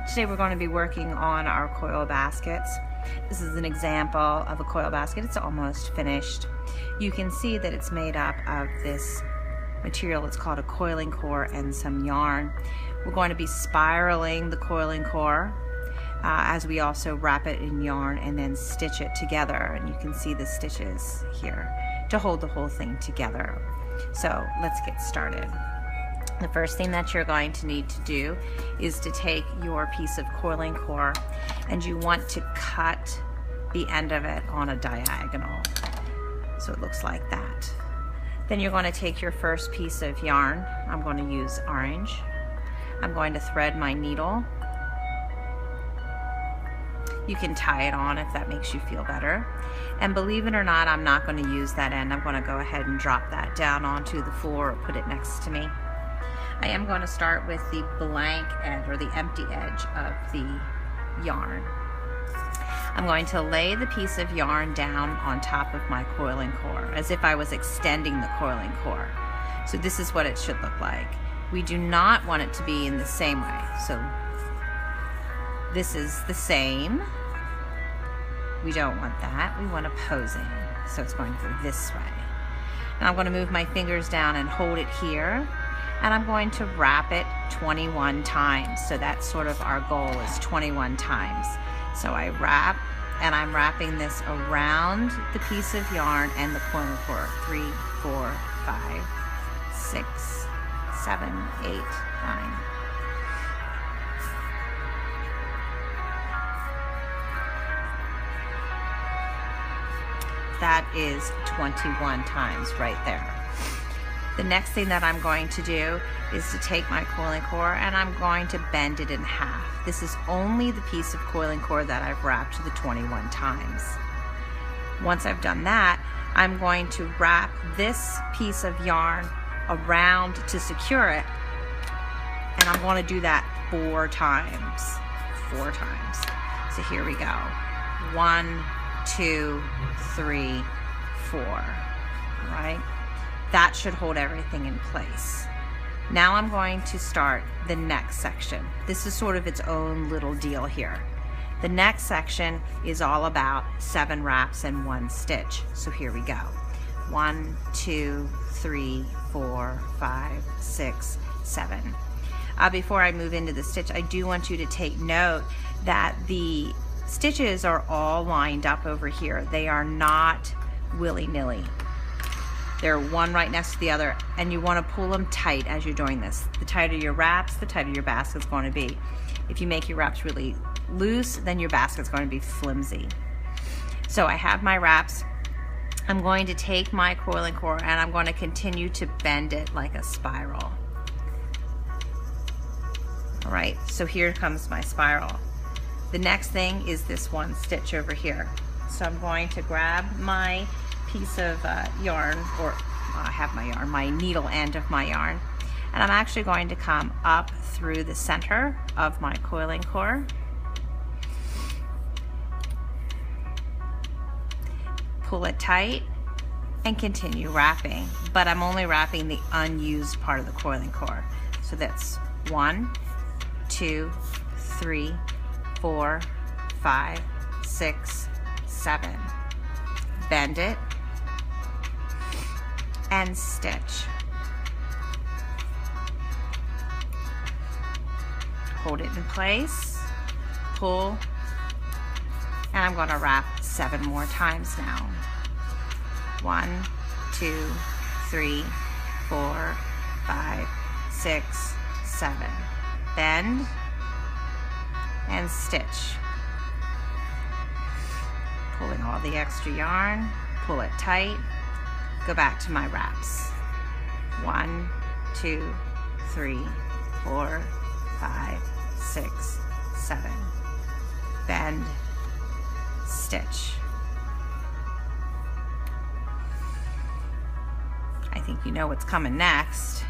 Today we're going to be working on our coil baskets. This is an example of a coil basket. It's almost finished. You can see that it's made up of this material. It's called a coiling core and some yarn. We're going to be spiraling the coiling core as we also wrap it in yarn and then stitch it together. And you can see the stitches here to hold the whole thing together. So let's get started. The first thing that you're going to need to do is to take your piece of coiling core and you want to cut the end of it on a diagonal. So it looks like that. Then you're going to take your first piece of yarn. I'm going to use orange. I'm going to thread my needle. You can tie it on if that makes you feel better. And believe it or not, I'm not going to use that end. I'm going to go ahead and drop that down onto the floor or put it next to me. I am going to start with the blank edge or the empty edge of the yarn. I'm going to lay the piece of yarn down on top of my coiling core as if I was extending the coiling core. So this is what it should look like. We do not want it to be in the same way. So this is the same. We don't want that. We want opposing. So it's going to go this way. And I'm going to move my fingers down and hold it here. And I'm going to wrap it 21 times. So that's sort of our goal, is 21 times. So I wrap, and I'm wrapping this around the piece of yarn and the coiling core. 3, 4, 5, 6, 7, 8, 9. That is 21 times right there. The next thing that I'm going to do is to take my coiling core and I'm going to bend it in half. This is only the piece of coiling core that I've wrapped the 21 times. Once I've done that, I'm going to wrap this piece of yarn around to secure it, and I'm going to do that 4 times. 4 times. So here we go. 1, 2, 3, 4. All right? That should hold everything in place. Now I'm going to start the next section. This is sort of its own little deal here. The next section is all about 7 wraps and 1 stitch. So here we go. 1, 2, 3, 4, 5, 6, 7. Before I move into the stitch, I do want you to take note that the stitches are all lined up over here. They are not willy-nilly. They're one right next to the other, and you want to pull them tight as you're doing this. The tighter your wraps, the tighter your basket's going to be. If you make your wraps really loose, then your basket's going to be flimsy. So I have my wraps. I'm going to take my coiling core and I'm going to continue to bend it like a spiral. All right, so here comes my spiral. The next thing is this 1 stitch over here. So I'm going to grab my piece of yarn, or I have my yarn, my needle end of my yarn, and I'm actually going to come up through the center of my coiling core, pull it tight, and continue wrapping. But I'm only wrapping the unused part of the coiling core. So that's 1, 2, 3, 4, 5, 6, 7. Bend it and stitch. Hold it in place, pull, and I'm going to wrap 7 more times now. 1, 2, 3, 4, 5, 6, 7. Bend and stitch. Pulling all the extra yarn, pull it tight, go back to my wraps. 1, 2, 3, 4, 5, 6, 7. Bend, stitch. I think you know what's coming next.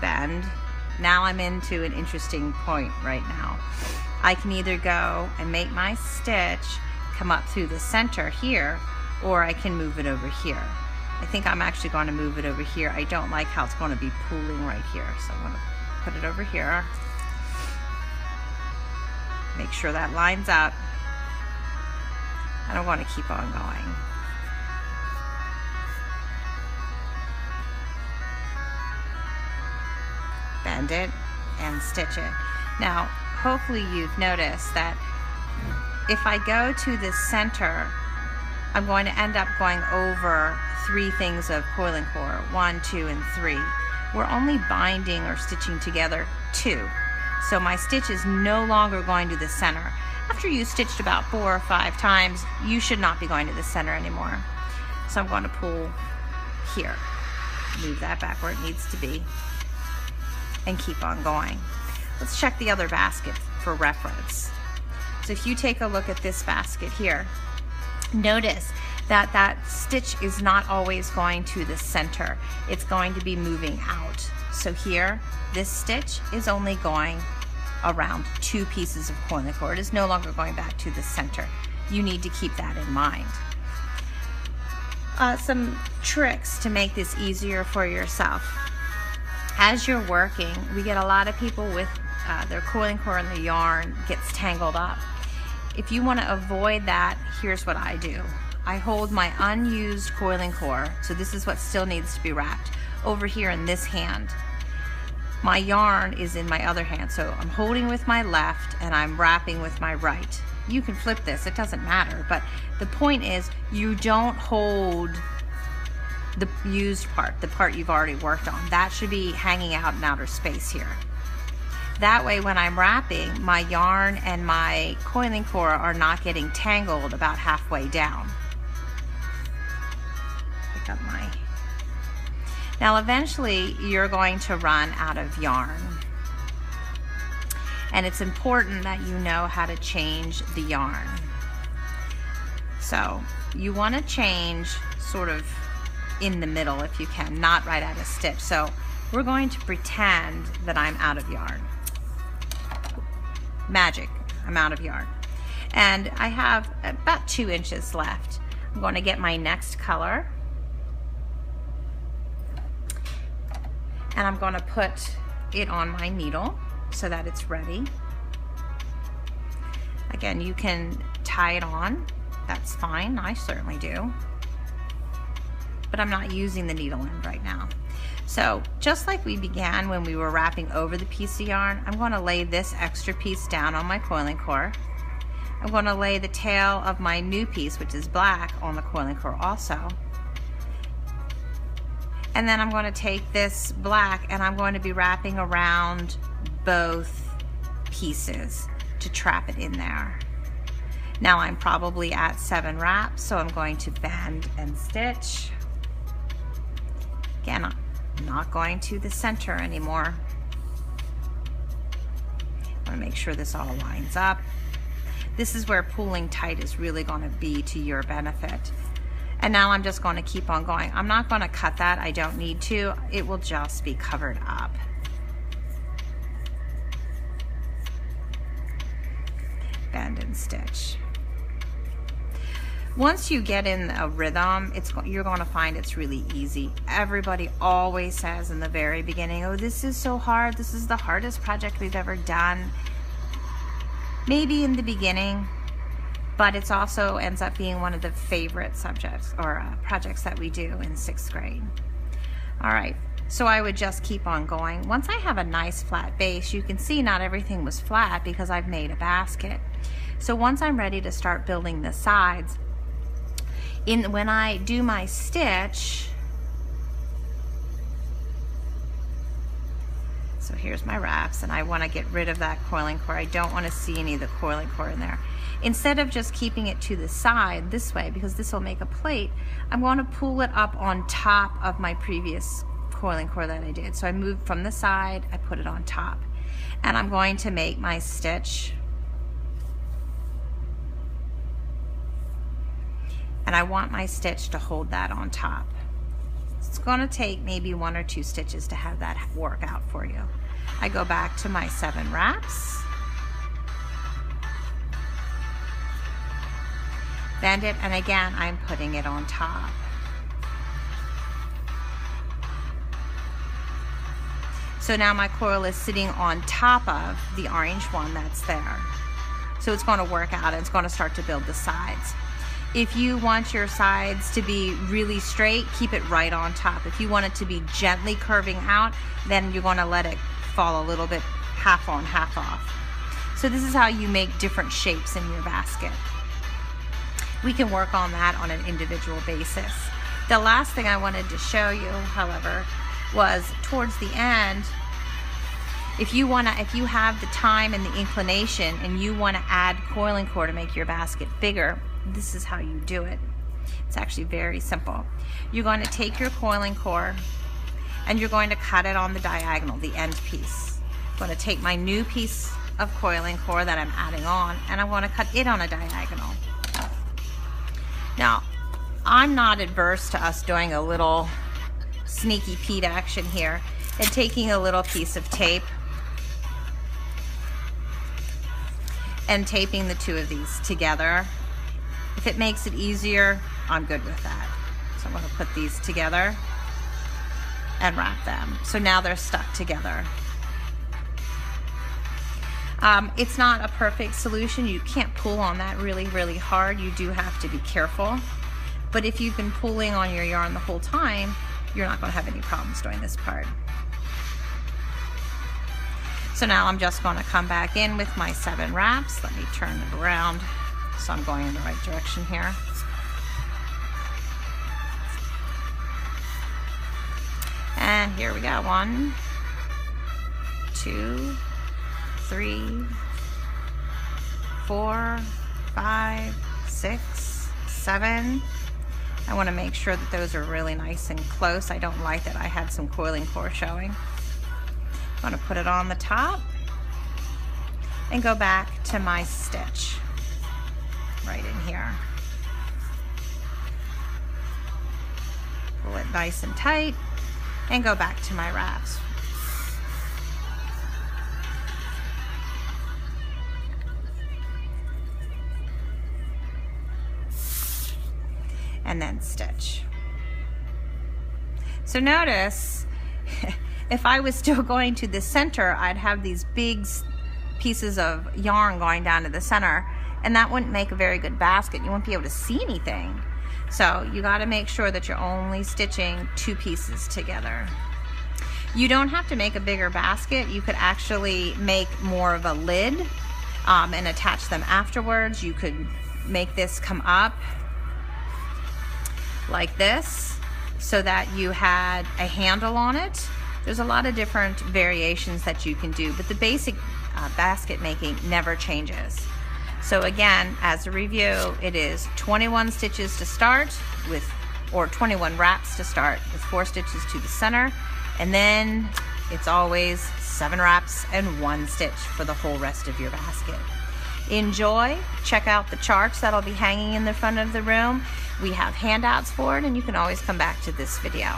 Bend. Now I'm into an interesting point right now. I can either go and make my stitch come up through the center here, or I can move it over here. I think I'm actually going to move it over here. I don't like how it's going to be pooling right here, so I'm going to put it over here. Make sure that lines up. And I'm going to keep on going. Bend it and stitch it. Now, hopefully you've noticed that if I go to the center, I'm going to end up going over 3 things of coiling core, 1, 2, and 3. We're only binding or stitching together 2. So my stitch is no longer going to the center. After you stitched about 4 or 5 times, you should not be going to the center anymore. So I'm going to pull here, move that back where it needs to be, and keep on going. Let's check the other basket for reference. So if you take a look at this basket here, notice that that stitch is not always going to the center. It's going to be moving out. So here, this stitch is only going around 2 pieces of coiling cord. It is no longer going back to the center. You need to keep that in mind. Some tricks to make this easier for yourself. As you're working, we get a lot of people with their coiling cord and the yarn gets tangled up. If you want to avoid that, here's what I do. I hold my unused coiling cord, so this is what still needs to be wrapped, over here in this hand. My yarn is in my other hand, so I'm holding with my left and I'm wrapping with my right. You can flip this, it doesn't matter, but the point is you don't hold the used part, the part you've already worked on. That should be hanging out in outer space here. That way when I'm wrapping, my yarn and my coiling cord are not getting tangled about halfway down. Pick up my... Now eventually you're going to run out of yarn. And it's important that you know how to change the yarn. So you want to change sort of in the middle if you can, not right at a stitch. So we're going to pretend that I'm out of yarn. Magic, I'm out of yarn. And I have about 2 inches left. I'm going to get my next color. And I'm going to put it on my needle so that it's ready. Again, you can tie it on. That's fine, I certainly do. But I'm not using the needle end right now. So just like we began when we were wrapping over the piece of yarn, I'm going to lay this extra piece down on my coiling cord. I'm going to lay the tail of my new piece, which is black, on the coiling cord also. And then I'm going to take this black and I'm going to be wrapping around both pieces to trap it in there. Now I'm probably at 7 wraps, so I'm going to bend and stitch. Again, I'm not going to the center anymore. I want to make sure this all lines up. This is where pulling tight is really going to be to your benefit. And now I'm just going to keep on going. I'm not going to cut that, I don't need to. It will just be covered up. Bend and stitch. Once you get in a rhythm, you're going to find it's really easy. Everybody always says in the very beginning, oh, this is so hard. This is the hardest project we've ever done. Maybe in the beginning, but it's also ends up being one of the favorite subjects or projects that we do in 6th grade. All right, so I would just keep on going. Once I have a nice flat base, you can see not everything was flat because I've made a basket. So once I'm ready to start building the sides, when I do my stitch, so here's my wraps, and I want to get rid of that coiling cord. I don't want to see any of the coiling cord in there. Instead of just keeping it to the side this way, because this will make a plate, I'm going to pull it up on top of my previous coiling cord that I did. So I moved from the side, I put it on top, and I'm going to make my stitch. And I want my stitch to hold that on top. It's going to take maybe 1 or 2 stitches to have that work out for you. I go back to my 7 wraps, bend it, and again I'm putting it on top. So now my coil is sitting on top of the orange one that's there. So it's going to work out and it's going to start to build the sides. If you want your sides to be really straight, keep it right on top. If you want it to be gently curving out, then you're going to let it fall a little bit half on, half off. So this is how you make different shapes in your basket. We can work on that on an individual basis. The last thing I wanted to show you, however, was towards the end, if you have the time and the inclination and you want to add coiling core to make your basket bigger, this is how you do it. It's actually very simple. You're going to take your coiling core and you're going to cut it on the diagonal, the end piece. I'm going to take my new piece of coiling core that I'm adding on and I want to cut it on a diagonal. Now, I'm not adverse to us doing a little sneaky Pete action here and taking a little piece of tape and taping the two of these together. If it makes it easier, I'm good with that. So I'm going to put these together and wrap them. So now they're stuck together. It's not a perfect solution. You can't pull on that really, really hard. You do have to be careful. But if you've been pulling on your yarn the whole time, you're not going to have any problems doing this part. So now I'm just going to come back in with my 7 wraps. Let me turn it around so I'm going in the right direction here. And here we go. 1, 2, 3, 4, 5, 6, 7. I want to make sure that those are really nice and close. I don't like that I had some coiling core showing. I'm going to put it on the top and go back to my stitch right in here. Pull it nice and tight and go back to my wraps. And then stitch. So notice, if I was still going to the center, I'd have these big pieces of yarn going down to the center, and that wouldn't make a very good basket. You wouldn't be able to see anything. So you got to make sure that you're only stitching 2 pieces together. You don't have to make a bigger basket. You could actually make more of a lid and attach them afterwards. You could make this come up like this so that you had a handle on it. There's a lot of different variations that you can do, but the basic basket making never changes. So again, as a review, it is 21 stitches to start with, or 21 wraps to start with 4 stitches to the center, and then it's always 7 wraps and 1 stitch for the whole rest of your basket. Enjoy. Check out the charts that'll be hanging in the front of the room. We have handouts for it, and you can always come back to this video.